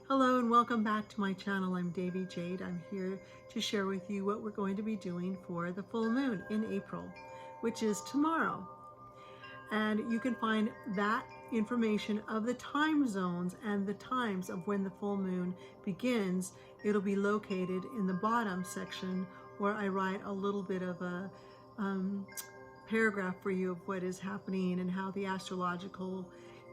Hello and welcome back to my channel. I'm Devi Jade. I'm here to share with you what we're going to be doing for the full moon in April, which is tomorrow. And you can find that information of the time zones and the times of when the full moon begins. It'll be located in the bottom section where I write a little bit of a paragraph for you of what is happening and how the astrological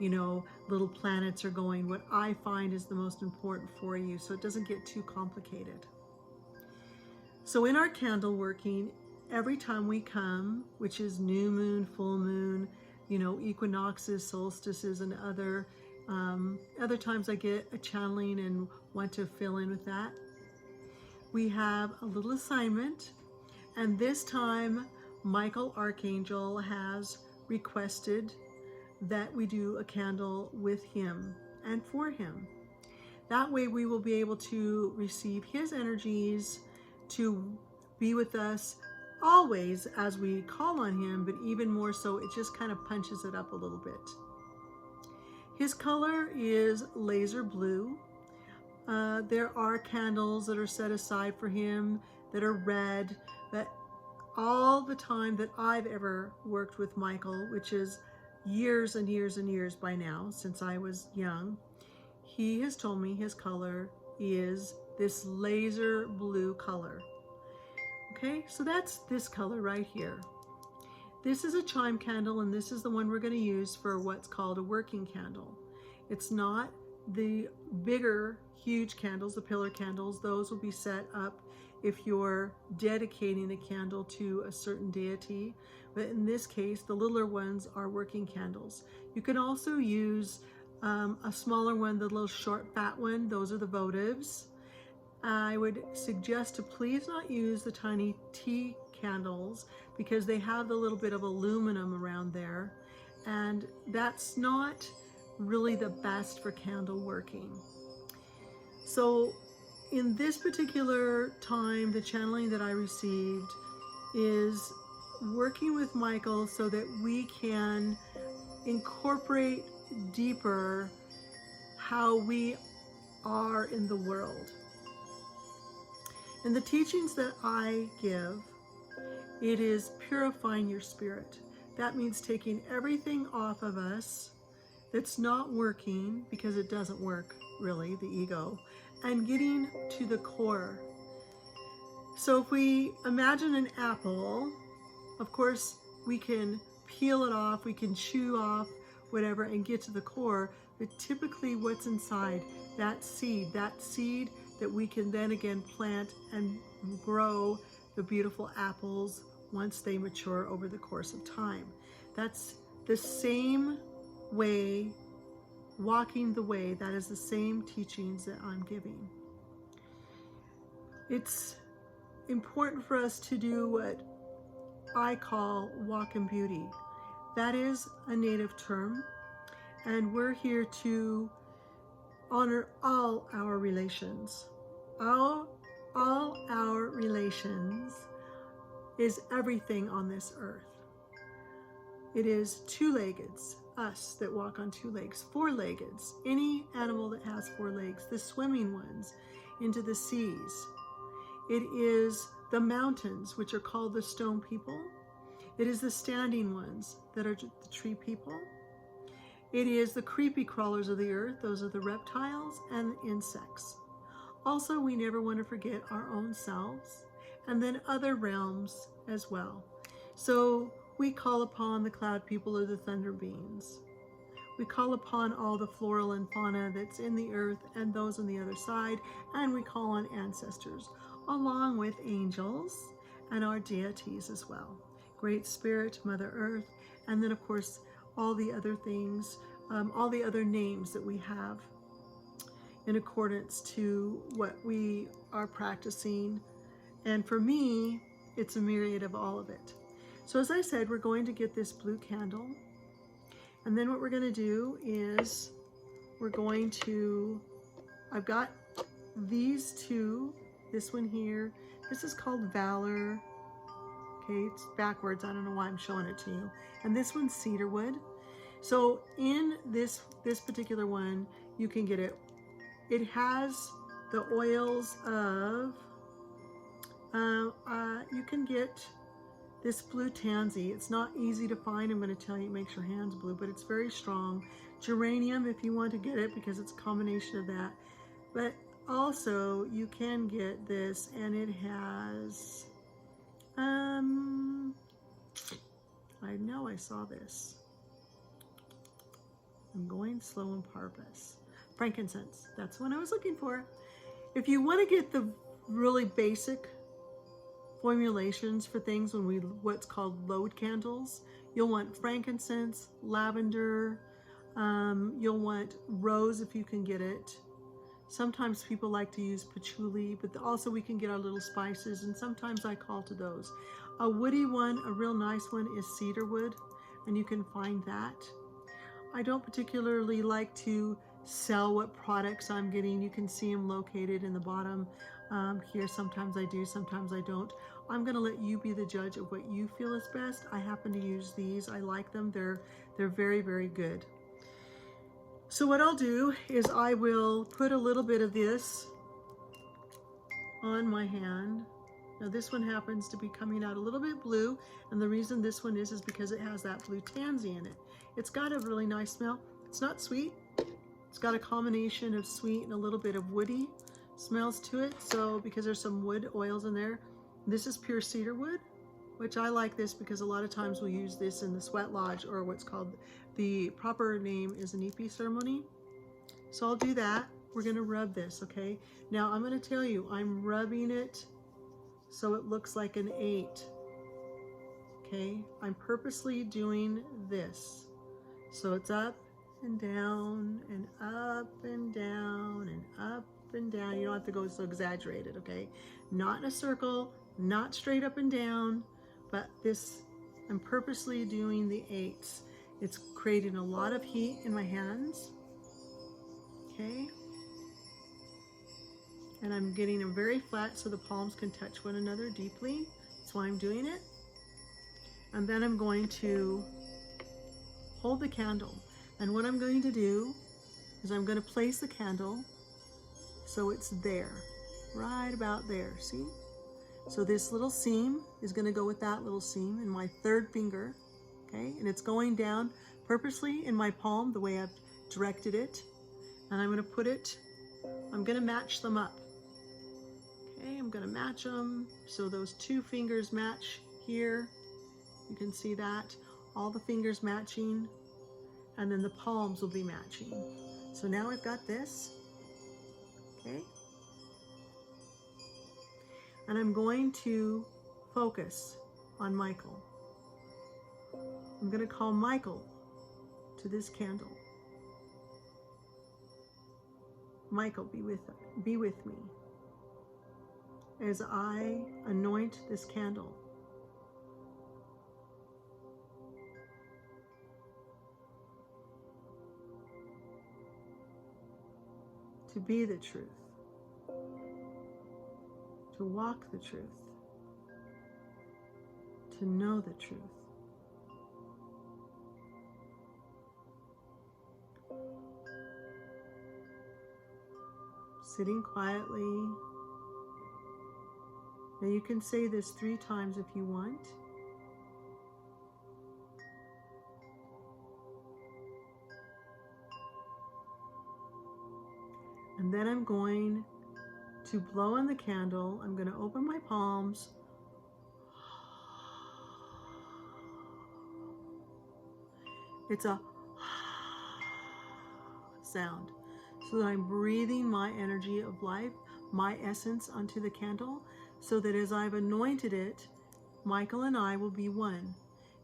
little planets are going, what I find is the most important for you, so it doesn't get too complicated. So in our candle working, every time we come, which is new moon, full moon, equinoxes, solstices, and other times I get a channeling and want to fill in with that, we have a little assignment. And this time Michael Archangel has requested that we do a candle with him and for him. That way we will be able to receive his energies to be with us always as we call on him, but even more so, it just kind of punches it up a little bit. His color is laser blue. There are candles that are set aside for him that are red, but all the time that I've ever worked with Michael, which is years and years and years by now, since I was young, he has told me his color is this laser blue color. Okay, so that's this color right here. This is a chime candle, and this is the one we're going to use for what's called a working candle. It's not the bigger, huge candles, the pillar candles. Those will be set up if you're dedicating a candle to a certain deity. But in this case, the littler ones are working candles. You can also use a smaller one, the little short fat one. Those are the votives. I would suggest to please not use the tiny tea candles because they have a little bit of aluminum around there, and that's not really the best for candle working. So in this particular time, the channeling that I received is working with Michael so that we can incorporate deeper how we are in the world. In the teachings that I give, it is purifying your spirit. That means taking everything off of us that's not working, because it doesn't work really, the ego, and getting to the core. So if we imagine an apple, of course we can peel it off, we can chew off whatever and get to the core, but typically what's inside, that seed that we can then again plant and grow the beautiful apples once they mature over the course of time. That's the same way, walking the way, that is the same teachings that I'm giving. It's important for us to do what I call walk in beauty. That is a native term, and we're here to honor all our relations. All our relations is everything on this earth. It is two-leggeds, us that walk on two legs, four-leggeds, any animal that has four legs, the swimming ones into the seas. It is the mountains, which are called the stone people. It is the standing ones that are the tree people. It is the creepy crawlers of the earth. Those are the reptiles and insects. Also, we never want to forget our own selves, and then other realms as well. So we call upon the cloud people or the thunder beings. We call upon all the floral and fauna that's in the earth and those on the other side, and we call on ancestors, along with angels and our deities as well. Great Spirit, Mother Earth, and then of course all the other things, all the other names that we have in accordance to what we are practicing. And for me, it's a myriad of all of it. So as I said, we're going to get this blue candle, and then what we're going to do is I've got these two, this one here, this is called Valor. Okay, it's backwards, I don't know why I'm showing it to you. And this one's cedarwood. So in this particular one, you can get it it has the oils of, you can get this blue tansy. It's not easy to find. I'm going to tell you, it makes your hands blue, but it's very strong. Geranium, if you want to get it, because it's a combination of that. But also, you can get this, and it has, I know I saw this. I'm going slow on purpose. Frankincense, that's what I was looking for. If you want to get the really basic formulations for things when what's called load candles, you'll want frankincense, lavender, you'll want rose if you can get it. Sometimes people like to use patchouli, but also we can get our little spices, and sometimes I call to those. A woody one, a real nice one, is cedarwood, and you can find that. I don't particularly like to sell what products I'm getting. You can see them located in the bottom here. Sometimes I do, sometimes I don't. I'm going to let you be the judge of what you feel is best. I happen to use these. I like them. They're very, very good. So what I'll do is I will put a little bit of this on my hand. Now this one happens to be coming out a little bit blue, and the reason this one is because it has that blue tansy in it. It's got a really nice smell. It's not sweet. It's got a combination of sweet and a little bit of woody smells to it. So because there's some wood oils in there, this is pure cedar wood, which I like this because a lot of times we'll use this in the sweat lodge, or what's called, the proper name is an EP ceremony. So I'll do that. We're going to rub this, okay? Now I'm going to tell you, I'm rubbing it so it looks like an 8. Okay, I'm purposely doing this. So it's up and down and up and down and up and down. You don't have to go so exaggerated, okay? Not in a circle, not straight up and down, but this, I'm purposely doing the 8s. It's creating a lot of heat in my hands, okay? And I'm getting them very flat so the palms can touch one another deeply. That's why I'm doing it. And then I'm going to hold the candle. And what I'm going to do is I'm going to place the candle so it's there, right about there, see? So this little seam is going to go with that little seam in my third finger, okay? And it's going down purposely in my palm the way I've directed it. And I'm going to put it, I'm going to match them up. Okay, I'm going to match them so those 2 fingers match here. You can see that. All the fingers matching, and then the palms will be matching. So now I've got this, okay? And I'm going to focus on Michael. I'm going to call Michael to this candle. Michael, be with me as I anoint this candle. To be the truth, to walk the truth, to know the truth. Sitting quietly. Now you can say this 3 times if you want. And then I'm going to blow on the candle. I'm going to open my palms. It's a sound. So that I'm breathing my energy of life, my essence onto the candle, so that as I've anointed it, Michael and I will be one.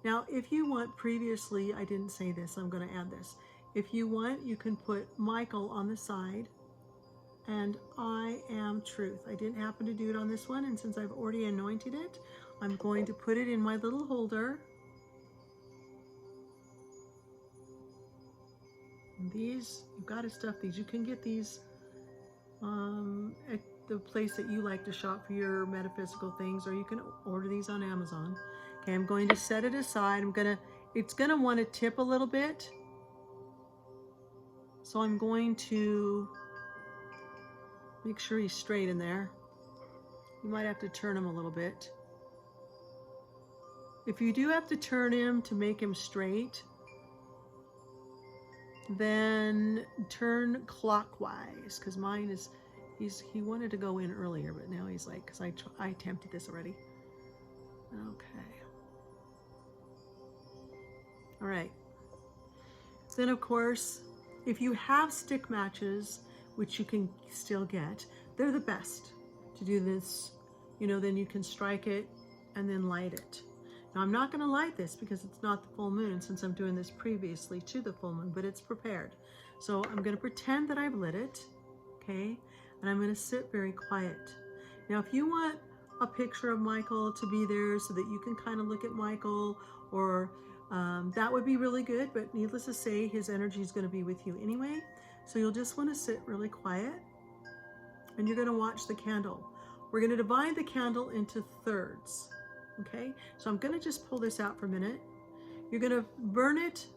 Now, if you want, previously, I didn't say this, I'm going to add this. If you want, you can put Michael on the side, and I am truth. I didn't happen to do it on this one, and since I've already anointed it, I'm going to put it in my little holder. And these, you've got to stuff these. You can get these at the place that you like to shop for your metaphysical things, or you can order these on Amazon. Okay, I'm going to set it aside. It's gonna want to tip a little bit. So I'm going to Make sure he's straight in there. You might have to turn him a little bit. If you do have to turn him to make him straight, then turn clockwise, because mine is, he wanted to go in earlier, but now he's like, because I attempted this already. Okay. All right. Then of course, if you have stick matches, which you can still get, they're the best to do this. You know, then you can strike it and then light it. Now I'm not going to light this because it's not the full moon, since I'm doing this previously to the full moon, but it's prepared. So I'm going to pretend that I've lit it, okay? And I'm going to sit very quiet. Now if you want a picture of Michael to be there so that you can kind of look at Michael, or that would be really good, but needless to say, his energy is going to be with you anyway. So you'll just want to sit really quiet, and you're going to watch the candle. We're going to divide the candle into thirds. Okay, so I'm going to just pull this out for a minute. You're going to burn it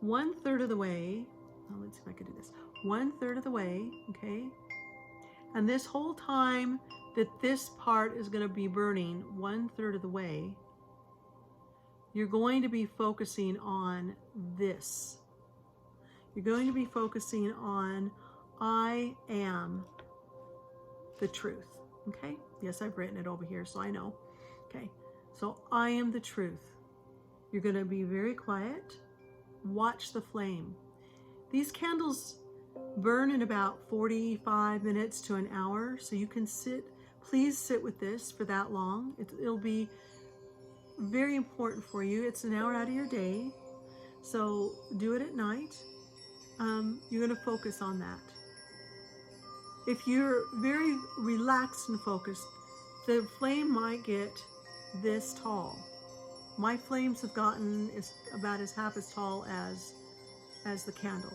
1/3 of the way. Oh, let's see if I can do this. 1/3 of the way, okay? And this whole time that this part is going to be burning 1/3 of the way, you're going to be focusing on this. You're going to be focusing on, I am the truth, okay? Yes, I've written it over here, so I know. Okay, so I am the truth. You're going to be very quiet. Watch the flame. These candles burn in about 45 minutes to an hour, so you can sit, please sit with this for that long. It'll be very important for you. It's an hour out of your day, so do it at night. You're going to focus on that. If you're very relaxed and focused, the flame might get this tall. My flames have gotten about half as tall as the candle.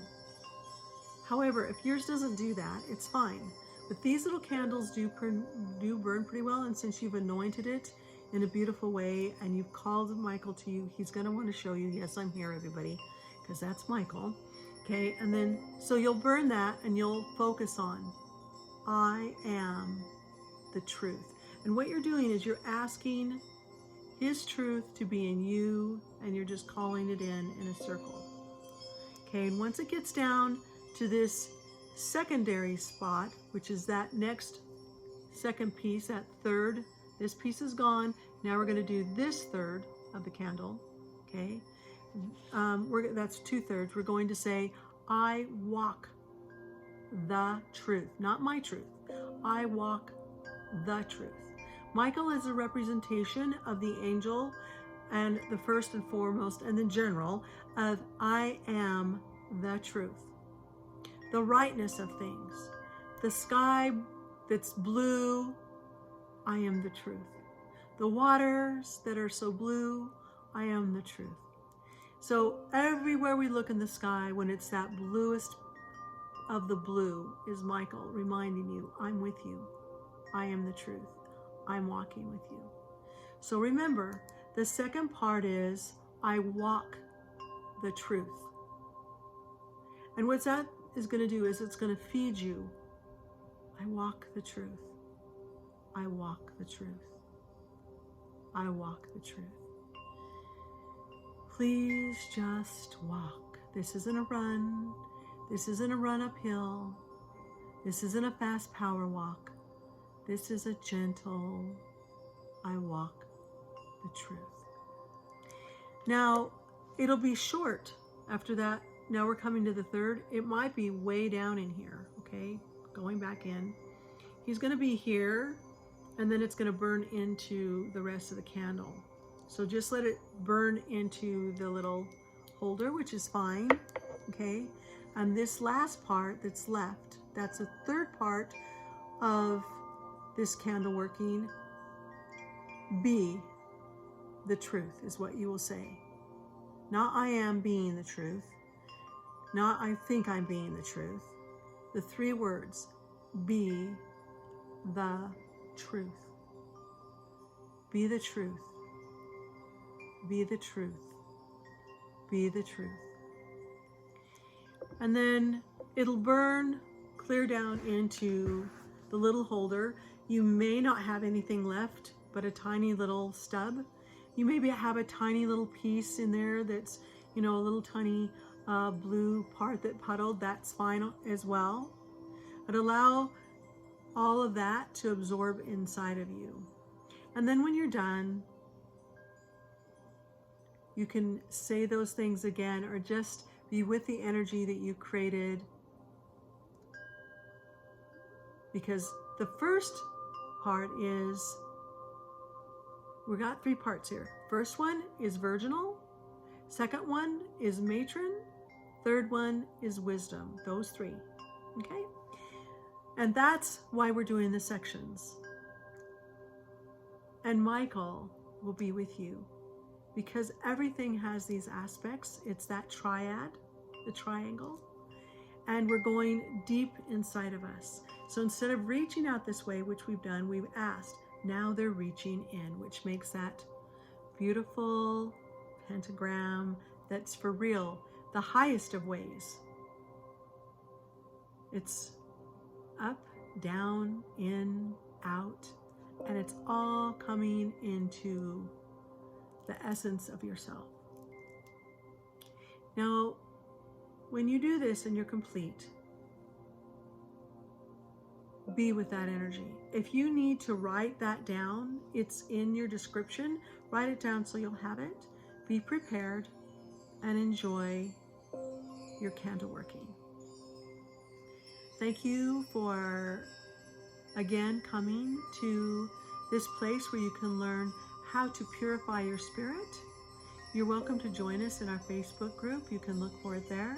However, if yours doesn't do that, it's fine. But these little candles do burn pretty well, and since you've anointed it in a beautiful way and you've called Michael to you, he's going to want to show you, yes, I'm here, everybody, because that's Michael. Okay, and then so you'll burn that and you'll focus on, I am the truth. And what you're doing is you're asking his truth to be in you, and you're just calling it in a circle. Okay, and once it gets down to this secondary spot, which is that next second piece, that third, this piece is gone. Now we're going to do this third of the candle. Okay, that's 2/3. We're going to say, I walk the truth, not my truth. I walk the truth. Michael is a representation of the angel, and the first and foremost, and the general of I am the truth. The rightness of things. The sky that's blue, I am the truth. The waters that are so blue, I am the truth. So everywhere we look in the sky, when it's that bluest of the blue, is Michael reminding you, I'm with you. I am the truth. I'm walking with you. So remember, the second part is, I walk the truth. And what that is going to do is it's going to feed you. I walk the truth. I walk the truth. I walk the truth. Please just walk. This isn't a run. This isn't a run uphill. This isn't a fast power walk. This is a gentle, I walk the truth. Now, it'll be short after that. Now we're coming to the third. It might be way down in here, okay? Going back in. He's going to be here, and then it's going to burn into the rest of the candle. So just let it burn into the little holder, which is fine, okay? And this last part that's left, that's a third part of this candle working. Be the truth is what you will say. Not I am being the truth. Not I think I'm being the truth. The 3 words, be the truth. Be the truth. Be the truth. Be the truth. And then it'll burn clear down into the little holder. You may not have anything left but a tiny little stub. You maybe have a tiny little piece in there that's, you know, a little tiny blue part that puddled. That's fine as well. But allow all of that to absorb inside of you. And then when you're done, you can say those things again, or just be with the energy that you created. Because the first part is, we got 3 parts here. First one is virginal. Second one is matron. Third one is wisdom. Those 3. Okay? And that's why we're doing the sections. And Michael will be with you, because everything has these aspects. It's that triad, the triangle, and we're going deep inside of us. So instead of reaching out this way, which we've done, we've asked, now they're reaching in, which makes that beautiful pentagram that's for real, the highest of ways. It's up, down, in, out, and it's all coming into the essence of yourself. Now, when you do this and you're complete, be with that energy. If you need to write that down, it's in your description. Write it down so you'll have it. Be prepared and enjoy your candle working. Thank you for, again, coming to this place where you can learn how to purify your spirit. You're welcome to join us in our Facebook group. You can look for it there.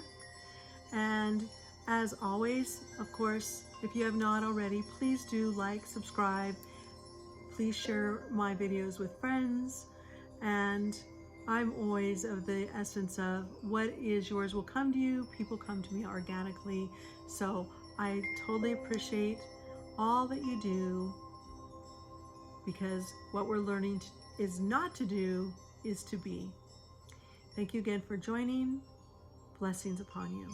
And as always, of course, if you have not already, please do like, subscribe. Please share my videos with friends. And I'm always of the essence of what is yours will come to you. People come to me organically. So I totally appreciate all that you do, because what we're learning is not to do, is to be. Thank you again for joining. Blessings upon you.